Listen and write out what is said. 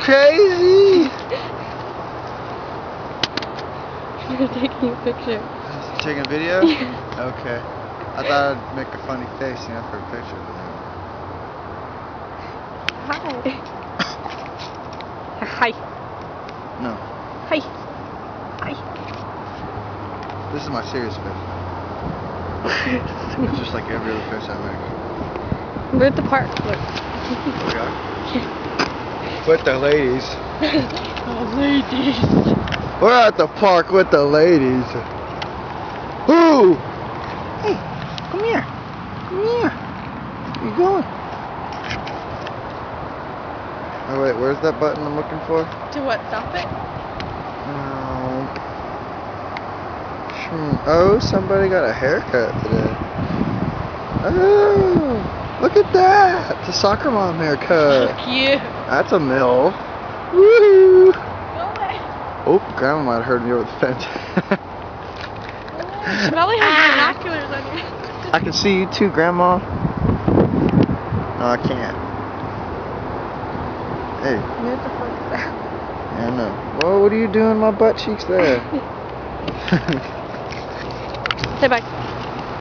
crazy? You're taking a picture. Taking a video? Yeah. Okay. I thought I'd make a funny face, you know, for a picture. Hi. Hi. No. Hi. Hi. This is my serious face. It's just like every other face I make. We're at the park. Look. Okay. With the ladies. Oh, ladies. We're at the park with the ladies. Ooh! Hey, come here. Come here. Where you going? Oh wait, where's that button I'm looking for? To what? Stop it? Oh, somebody got a haircut today. Oh, look at that. It's a soccer mom haircut. Cute. That's a mill. Woohoo! Go away. Oh, Grandma might have heard me over the fence. She probably has binoculars on you. I can see you too, Grandma. No, I can't. Hey. You have to focus that. Yeah, I know. Whoa, what are you doing my butt cheeks there? Say bye.